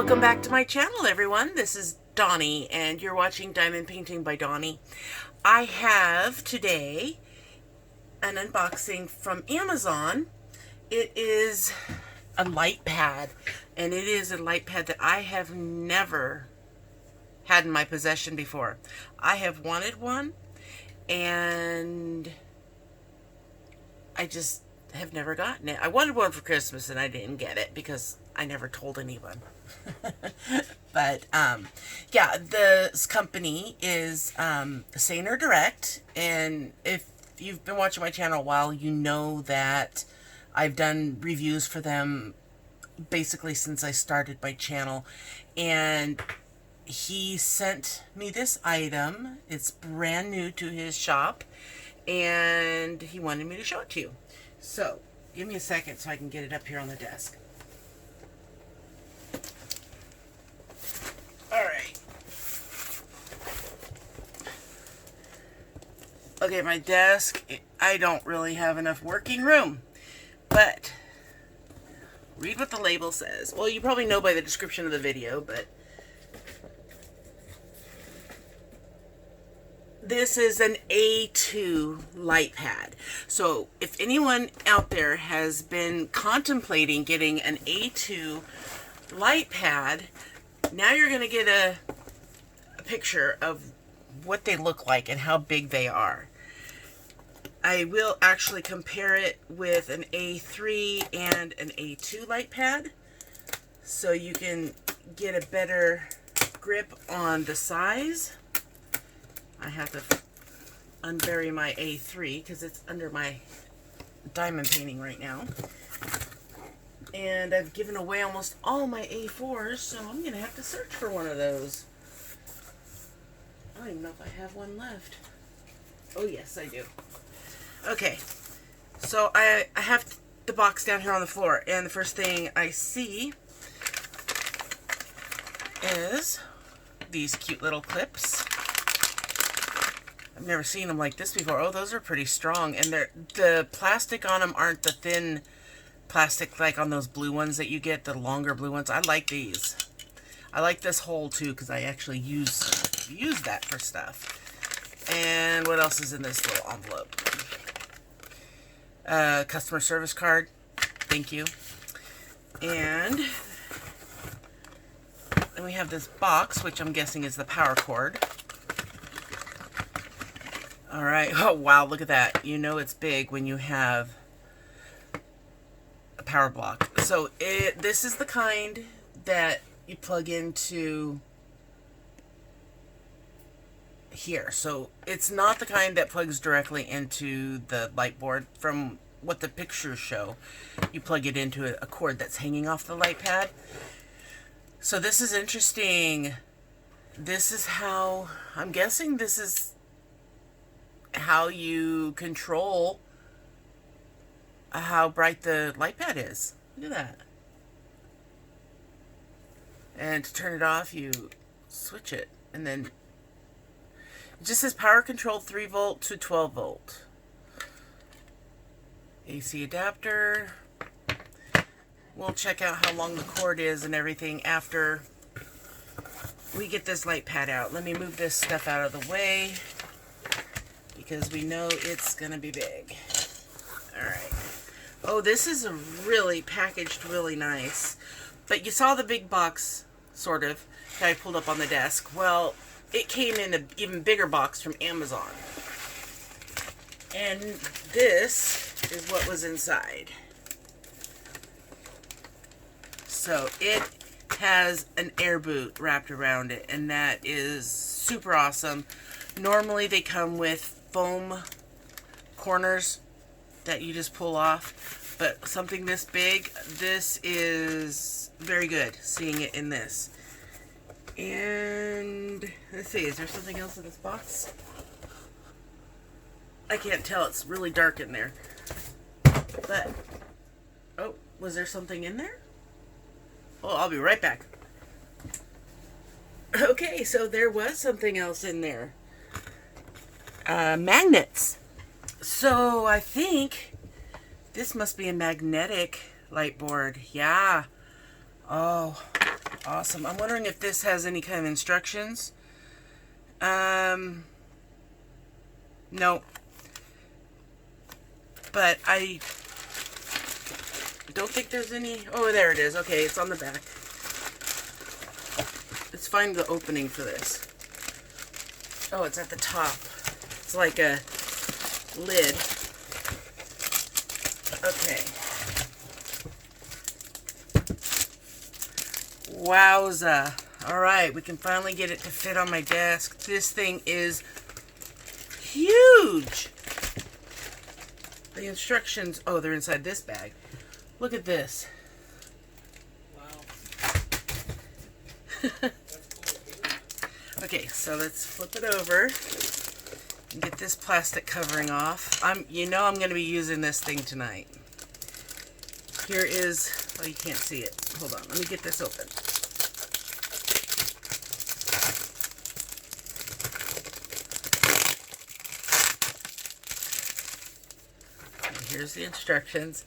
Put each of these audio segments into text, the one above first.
Welcome back to my channel, everyone. This is Donnie, and you're watching Diamond Painting by Donnie. I have today an unboxing from Amazon. It is a light pad, and it is a light pad that I have never had in my possession before. I have wanted one, and I just have never gotten it. I wanted one for Christmas, and I didn't get it because I never told anyone. But yeah, this company is Saner Direct, and if you've been watching my channel a while, you know that I've done reviews for them basically since I started my channel. And he sent me this item. It's brand new to his shop, and he wanted me to show it to you. So give me a second so I can get it up here on the desk. Alright. Okay, my desk, I don't really have enough working room. But read what the label says. Well, you probably know by the description of the video, but this is an A2 light pad. So if anyone out there has been contemplating getting an A2 light pad, now you're going to get a picture of what they look like and how big they are. I will actually compare it with an A3 and an A2 light pad, so you can get a better grip on the size. I have to unbury my A3 because it's under my diamond painting right now. And I've given away almost all my A4s, so I'm going to have to search for one of those. I don't even know if I have one left. Oh, yes, I do. Okay, so I have the box down here on the floor, and the first thing I see is these cute little clips. I've never seen them like this before. Oh, those are pretty strong, and the plastic on them aren't the thin plastic like on those blue ones that you get, the longer blue ones. I like these. I like this hole too because I actually use that for stuff. And what else is in this little envelope? Customer service card. Thank you. And then we have this box, which I'm guessing is the power cord. All right. Oh, wow. Look at that. You know it's big when you have a power block. So this is the kind that you plug into here. So it's not the kind that plugs directly into the light board. From what the pictures show, you plug it into a cord that's hanging off the light pad. So this is interesting. This is how, I'm guessing this is how you control how bright the light pad is. Look at that. And to turn it off, you switch it, and then it just says power control 3 volt to 12 volt. AC adapter. We'll check out how long the cord is and everything after we get this light pad out. Let me move this stuff out of the way because we know it's gonna be big. Alright. Oh, this is really packaged really nice. But you saw the big box, sort of, that I pulled up on the desk. Well, it came in an even bigger box from Amazon. And this is what was inside. So it has an air boot wrapped around it, and that is super awesome. Normally they come with foam corners that you just pull off, but something this big, this is very good seeing it in this. And let's see, is there something else in this box? I can't tell, it's really dark in there. But, oh, was there something in there? Oh, I'll be right back. Okay, so there was something else in there. Magnets. So I think this must be a magnetic light board. Yeah. Oh, Awesome. I'm wondering if this has any kind of instructions. No. But I don't think there's any... Oh, there it is. Okay, it's on the back. Let's find the opening for this. Oh, it's at the top. It's like a lid. Okay. Wowza. Alright, we can finally get it to fit on my desk. This thing is huge. The instructions, oh, they're inside this bag. Look at this. Wow. Okay, so let's flip it over and get this plastic covering off. You know I'm going to be using this thing tonight. Here is, oh, you can't see it. Hold on, let me get this open. And here's the instructions.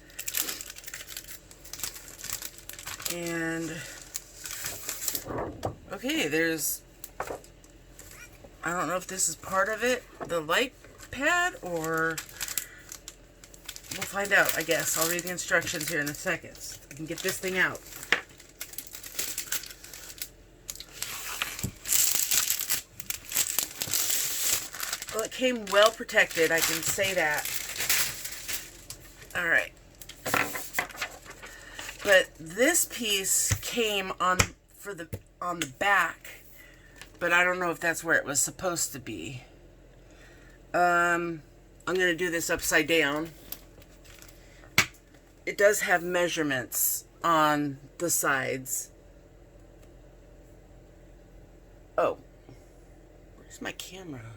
And, okay, there's, I don't know if this is part of it, the light pad, or we'll find out, I guess. I'll read the instructions here in a second. I can get this thing out. Well, it came well protected, I can say that. Alright. But this piece came on the back, but I don't know if that's where it was supposed to be. I'm going to do this upside down. It does have measurements on the sides. Oh, where's my camera?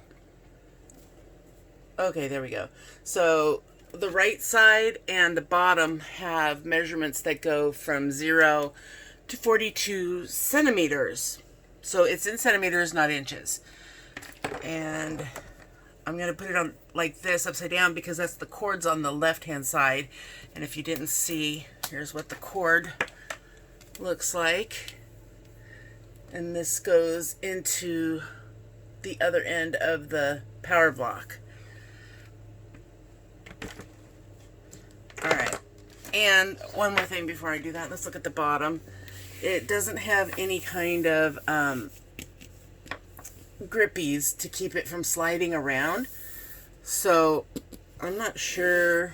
Okay, there we go. So the right side and the bottom have measurements that go from 0 to 42 centimeters. So it's in centimeters, not inches. And I'm going to put it on like this, upside down, because that's the cord's on the left-hand side. And if you didn't see, here's what the cord looks like. And this goes into the other end of the power block. Alright, and one more thing before I do that, let's look at the bottom. It doesn't have any kind of grippies to keep it from sliding around, so I'm not sure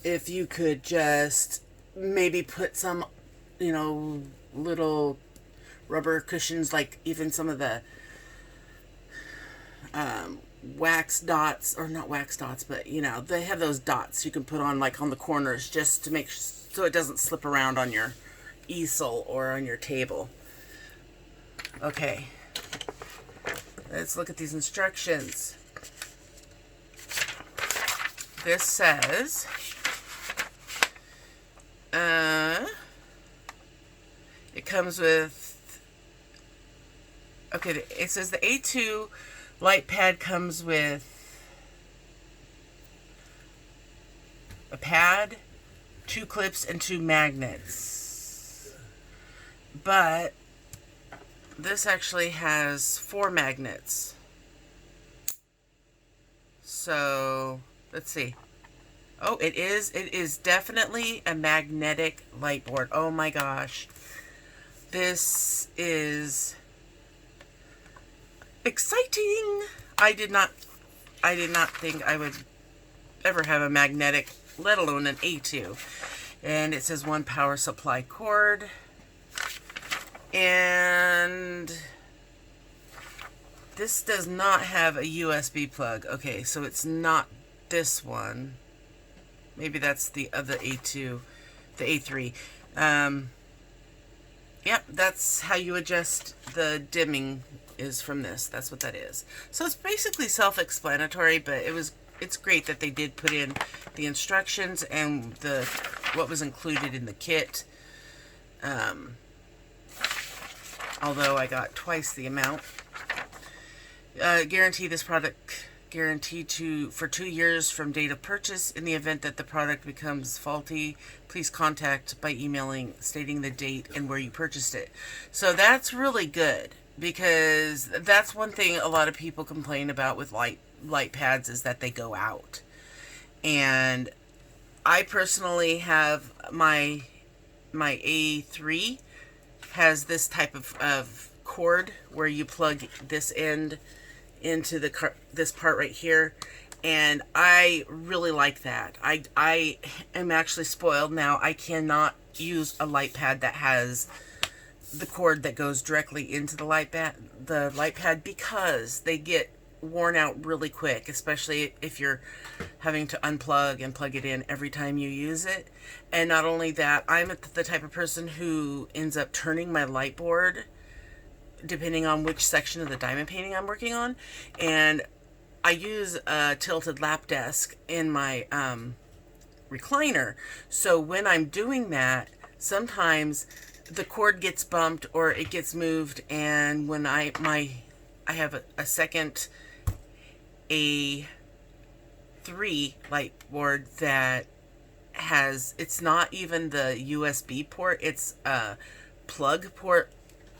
if you could just maybe put some, little rubber cushions, like even some of the wax dots, or not wax dots, but they have those dots you can put on like on the corners, just to make so it doesn't slip around on your easel or on your table. Okay, let's look at these instructions. This says it comes with, okay, it says the A2 light pad comes with a pad, 2 clips, and 2 magnets. But this actually has 4 magnets. So, let's see. Oh, it is definitely a magnetic light board. Oh my gosh. This is exciting. I did not think I would ever have a magnetic, let alone an A2. And it says 1 power supply cord. And this does not have a USB plug. Okay, so it's not this one. Maybe that's the other A2, the A3. Yep, that's how you adjust the dimming, is from this. That's what that is. So it's basically self-explanatory, but it's great that they did put in the instructions and what was included in the kit. Although I got twice the amount. Guarantee this product guaranteed for 2 years from date of purchase. In the event that the product becomes faulty, please contact by emailing stating the date and where you purchased it. So that's really good, because that's one thing a lot of people complain about with light pads, is that they go out. And I personally have my A3 has this type of cord where you plug this end into this part right here, and I really like that. I am actually spoiled now. I cannot use a light pad that has the cord that goes directly into the light pad, because they get worn out really quick, especially if you're having to unplug and plug it in every time you use it. And not only that, I'm the type of person who ends up turning my light board depending on which section of the diamond painting I'm working on. And I use a tilted lap desk in my recliner. So when I'm doing that, sometimes the cord gets bumped or it gets moved, and when I have a second A3 light board that has, it's not even the USB port, it's a plug port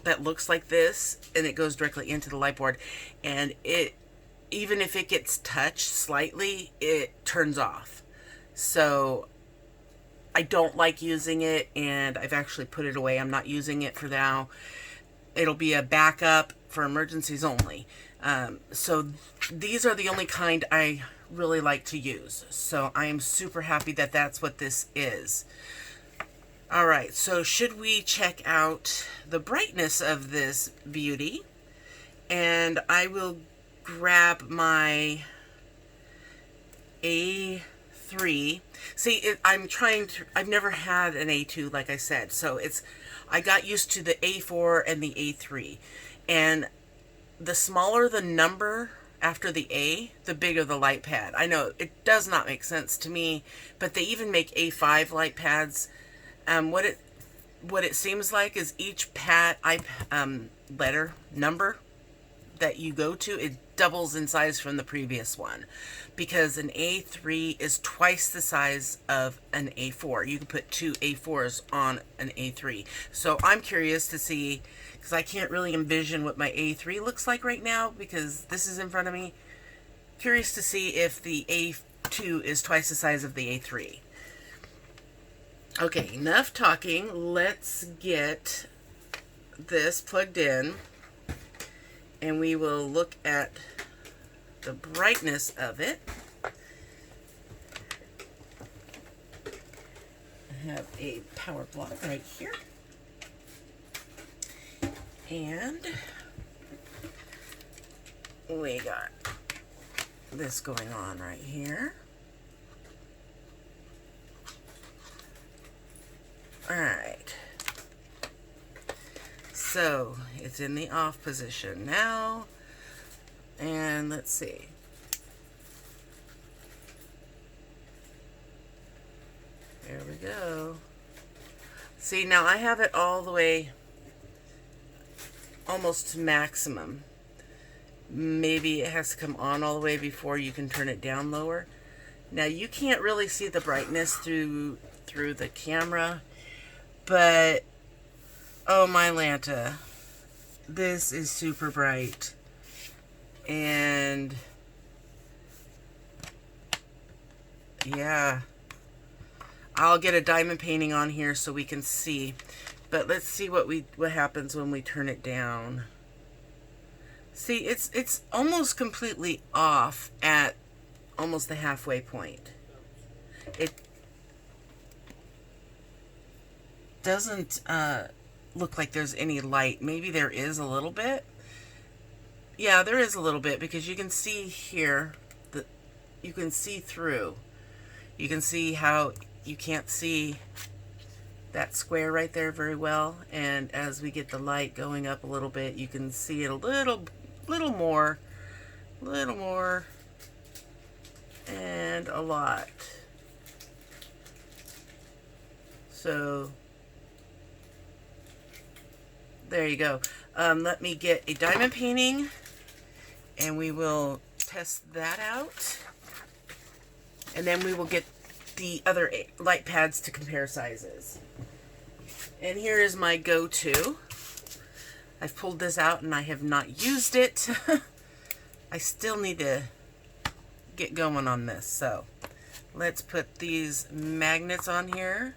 that looks like this, and it goes directly into the light board, and it, even if it gets touched slightly, it turns off. So I don't like using it, and I've actually put it away. I'm not using it for now. It'll be a backup for emergencies only. So these are the only kind I really like to use. So I am super happy that that's what this is. All right, so should we check out the brightness of this beauty? And I will grab my A3. See, I've never had an A2, like I said. So I got used to the A4 and the A3. And the smaller the number after the A, the bigger the light pad. I know it does not make sense to me, but they even make A5 light pads. What it seems like is each letter number that you go to, it doubles in size from the previous one, because an A3 is twice the size of an A4. You can put 2 A4s on an A3. So I'm curious to see, because I can't really envision what my A3 looks like right now because this is in front of me. Curious to see if the A2 is twice the size of the A3. Okay, enough talking. Let's get this plugged in, and we will look at the brightness of it. I have a power block right here, and we got this going on right here. Alright, so it's in the off position now, and let's see. There we go. See, now I have it all the way almost to maximum. Maybe it has to come on all the way before you can turn it down lower. Now you can't really see the brightness through the camera, but oh my Lanta, this is super bright. And yeah, I'll get a diamond painting on here so we can see, but let's see what happens when we turn it down. See, it's almost completely off at almost the halfway point. It doesn't look like there's any light. Maybe there is a little bit. Yeah, there is a little bit, because you can see here that you can see through. You can see how you can't see that square right there very well, and as we get the light going up a little bit, you can see it a little more, and a lot. So there you go. Let me get a diamond painting, and we will test that out. And then we will get the other light pads to compare sizes. And here is my go-to. I've pulled this out and I have not used it. I still need to get going on this. So let's put these magnets on here.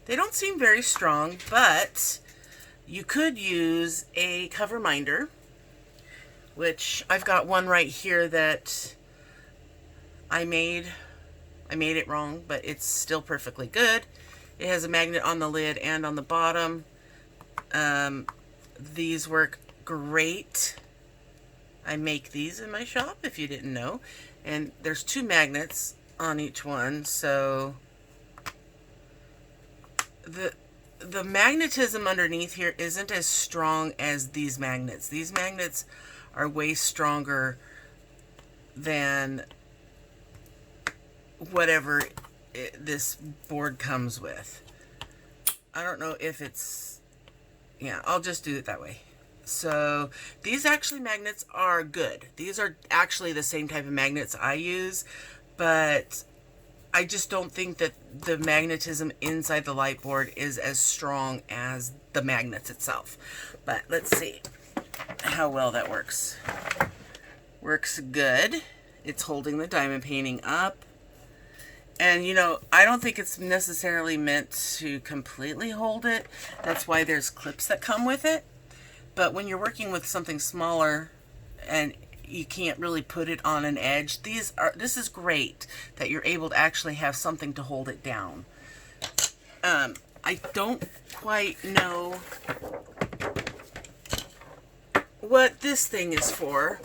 They don't seem very strong, but you could use a cover minder, which I've got one right here that I made it wrong, but it's still perfectly good. It has a magnet on the lid and on the bottom. These work great. I make these in my shop, if you didn't know. And there's 2 magnets on each one, so the magnetism underneath here isn't as strong as these magnets. These magnets are way stronger than whatever this board comes with. I don't know if it's, yeah, I'll just do it that way. So these actually magnets are good. These are actually the same type of magnets I use, but I just don't think that the magnetism inside the light board is as strong as the magnets itself. But let's see how well that works. Works good. It's holding the diamond painting up. And you know, I don't think it's necessarily meant to completely hold it. That's why there's clips that come with it. But when you're working with something smaller and you can't really put it on an edge, this is great that you're able to actually have something to hold it down. I don't quite know what this thing is for,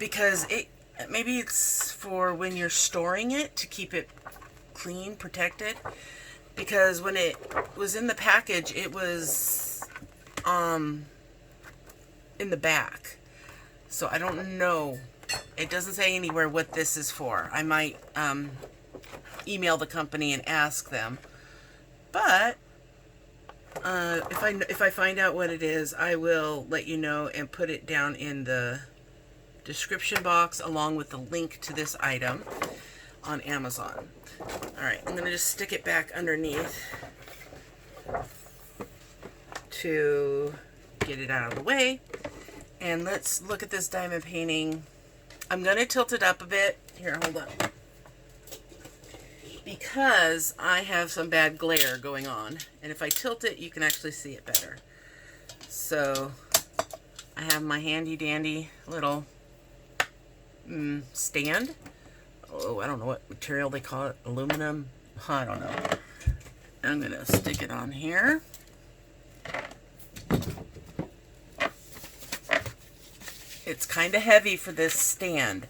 because maybe it's for when you're storing it to keep it clean, protected. Because when it was in the package, it was in the back. So I don't know. It doesn't say anywhere what this is for. I might email the company and ask them. But if I find out what it is, I will let you know and put it down in the description box along with the link to this item on Amazon. Alright, I'm going to just stick it back underneath to get it out of the way. And let's look at this diamond painting. I'm going to tilt it up a bit. Here, hold on. Because I have some bad glare going on. And if I tilt it, you can actually see it better. So, I have my handy dandy little stand. Oh, I don't know what material they call it. Aluminum? I don't know. I'm going to stick it on here. It's kind of heavy for this stand.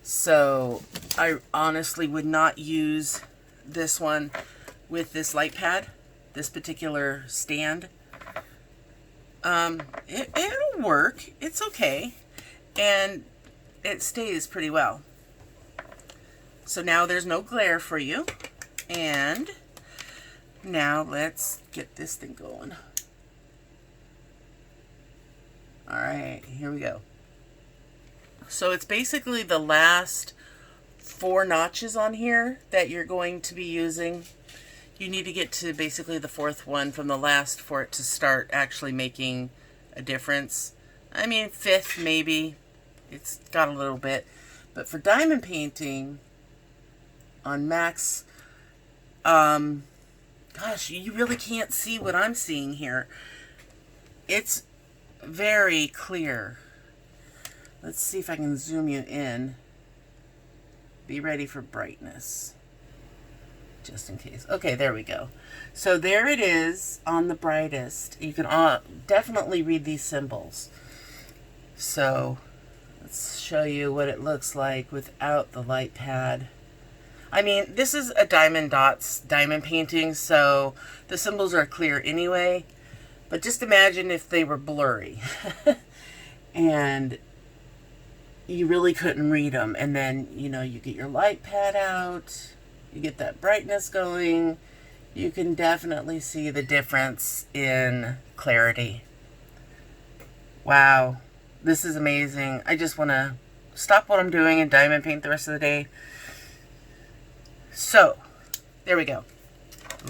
So I honestly would not use this one with this light pad, this particular stand. It'll work. It's okay. And it stays pretty well. So now there's no glare for you. And now let's get this thing going. Alright, here we go. So it's basically the last 4 notches on here that you're going to be using. You need to get to basically the 4th one from the last for it to start actually making a difference. I mean, 5th maybe. It's got a little bit. But for diamond painting on max, gosh, you really can't see what I'm seeing here. It's very clear. Let's see if I can zoom you in. Be ready for brightness. Just in case. Okay, there we go. So there it is on the brightest. You can definitely read these symbols. So let's show you what it looks like without the light pad. I mean, this is a diamond dots diamond painting, so the symbols are clear anyway. But just imagine if they were blurry. And you really couldn't read them. And then, you know, you get your light pad out. You get that brightness going. You can definitely see the difference in clarity. Wow. This is amazing. I just want to stop what I'm doing and diamond paint the rest of the day. So, there we go.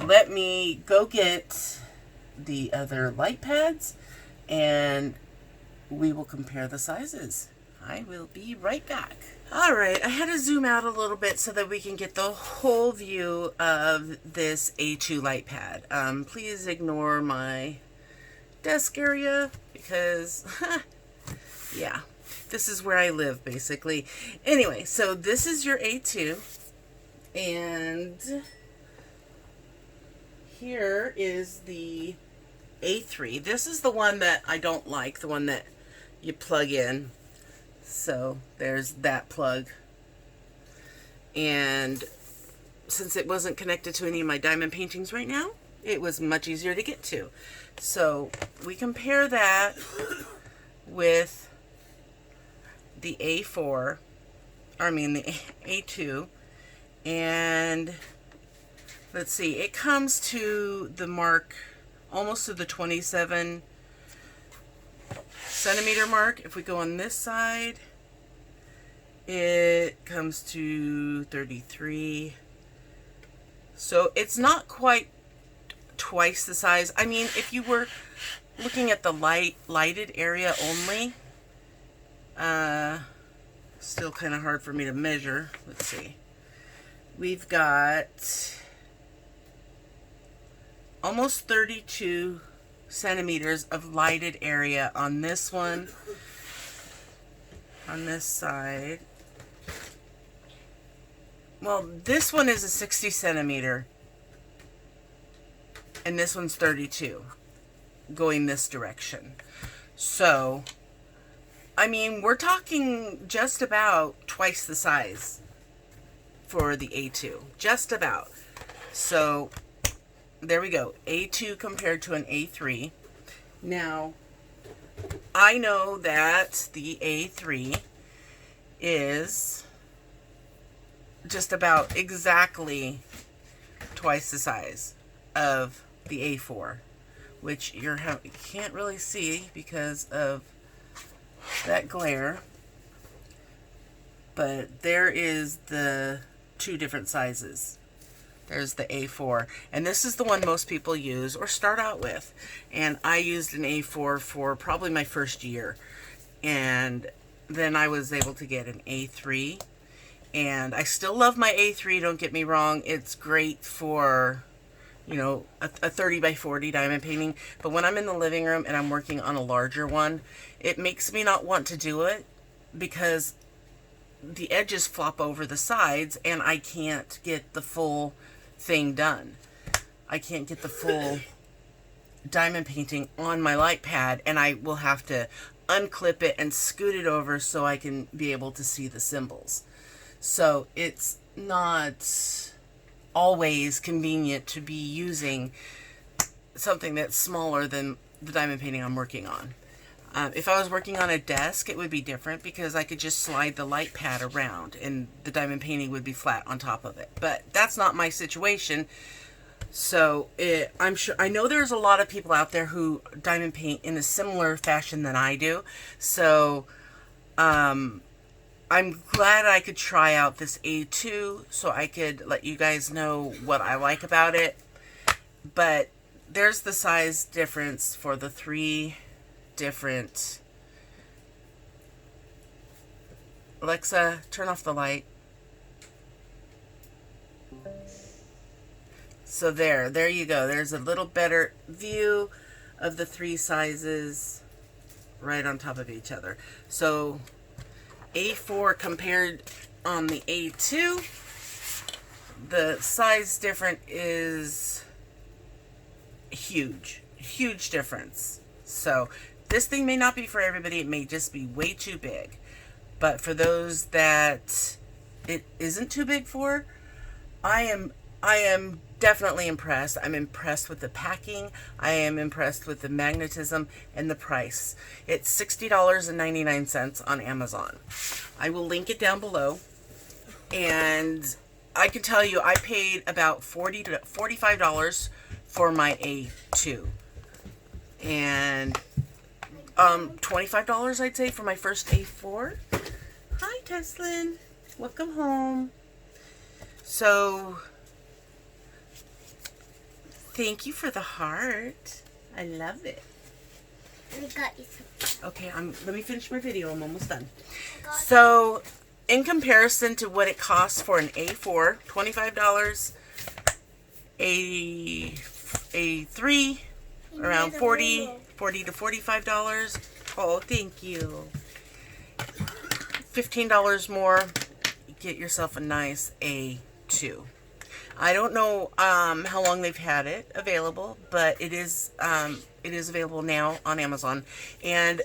Let me go get the other light pads and we will compare the sizes. I will be right back. All right, I had to zoom out a little bit so that we can get the whole view of this A2 light pad. Please ignore my desk area because, yeah, this is where I live basically. Anyway, so this is your A2 and here is the A3. This is the one that I don't like, the one that you plug in. So there's that plug. And since it wasn't connected to any of my diamond paintings right now, it was much easier to get to. So we compare that with the A4, the A2, and let's see, it comes to the mark, almost to the 27 centimeter mark. If we go on this side, it comes to 33. So it's not quite twice the size. I mean, if you were looking at the lighted area only, still kind of hard for me to measure. Let's see. We've got almost 32 centimeters of lighted area on this one. On this side, well, this one is a 60 centimeter and this one's 32 going this direction. So I mean, we're talking just about twice the size for the A2, just about. So there we go, A2 compared to an A3. Now, I know that the A3 is just about exactly twice the size of the A4, which you can't really see because of that glare. But there is the two different sizes. There's the A4, and this is the one most people use or start out with. And I used an A4 for probably my first year, and then I was able to get an A3, and I still love my A3, don't get me wrong. It's great for, you know, a 30 by 40 diamond painting, but when I'm in the living room and I'm working on a larger one, it makes me not want to do it because the edges flop over the sides and I can't get the full thing done. I can't get the full diamond painting on my light pad, and I will have to unclip it and scoot it over so I can be able to see the symbols. So it's not always convenient to be using something that's smaller than the diamond painting I'm working on. If I was working on a desk, it would be different because I could just slide the light pad around and the diamond painting would be flat on top of it. But that's not my situation. So I know there's a lot of people out there who diamond paint in a similar fashion than I do. So I'm glad I could try out this A2 so I could let you guys know what I like about it. But there's the size difference for the three different. Alexa, turn off the light. So there you go. There's a little better view of the three sizes right on top of each other. So A4 compared on the A2, the size difference is huge difference. So this thing may not be for everybody. It may just be way too big. But for those that it isn't too big for, I am definitely impressed. I'm impressed with the packing. I am impressed with the magnetism and the price. It's $60.99 on Amazon. I will link it down below. And I can tell you I paid about $40 to $45 for my A2. And $25 I'd say for my first A4. Hi Tesslynn. Welcome home. So, thank you for the heart. I love it. I got you some. Okay, let me finish my video. I'm almost done. So, in comparison to what it costs for an A4, $25, A3, around $40 to $45. Oh, thank you. $15 more, get yourself a nice A2. I don't know how long they've had it available, but it is available now on Amazon. And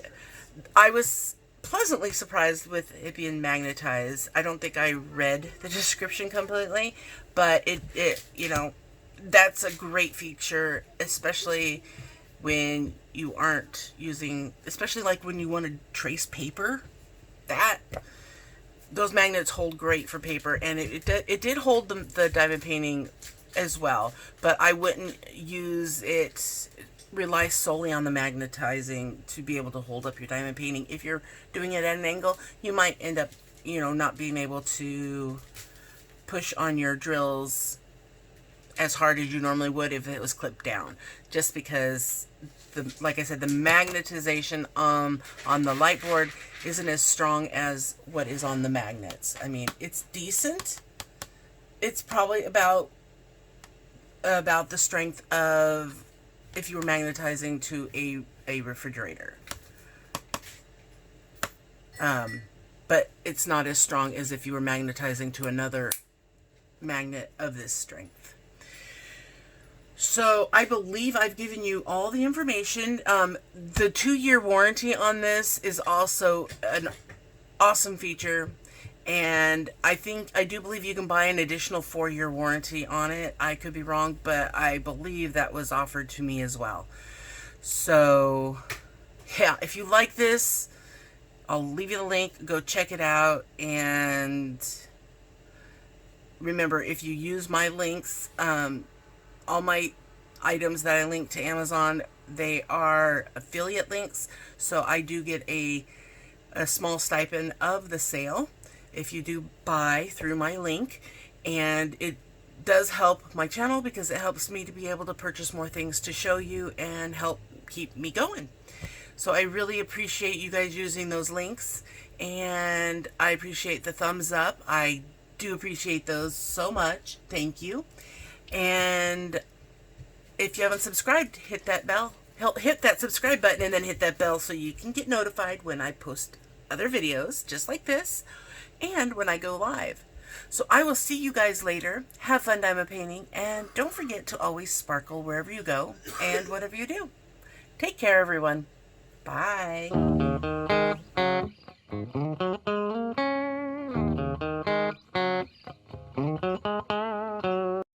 I was pleasantly surprised with it being magnetized. I don't think I read the description completely, but it that's a great feature, especially when you aren't using, especially like when you want to trace paper. Those magnets hold great for paper, and it did hold the diamond painting as well, but I wouldn't rely solely on the magnetizing to be able to hold up your diamond painting. If you're doing it at an angle, you might end up, not being able to push on your drills as hard as you normally would if it was clipped down, just because like I said, the magnetization on the light board isn't as strong as what is on the magnets. I mean, it's decent. It's probably about the strength of if you were magnetizing to a refrigerator. But it's not as strong as if you were magnetizing to another magnet of this strength. So I believe I've given you all the information. The 2-year warranty on this is also an awesome feature. And I do believe you can buy an additional 4-year warranty on it. I could be wrong, but I believe that was offered to me as well. So, yeah, if you like this, I'll leave you the link. Go check it out. And remember, if you use my links, all my items that I link to Amazon, they are affiliate links, so I do get a small stipend of the sale if you do buy through my link, and it does help my channel because it helps me to be able to purchase more things to show you and help keep me going. So I really appreciate you guys using those links, and I appreciate the thumbs up. I do appreciate those so much. Thank you. And if you haven't subscribed, hit that bell. Hit that subscribe button and then hit that bell so you can get notified when I post other videos just like this and when I go live. So I will see you guys later. Have fun diamond painting, and don't forget to always sparkle wherever you go and whatever you do. Take care, everyone. Bye.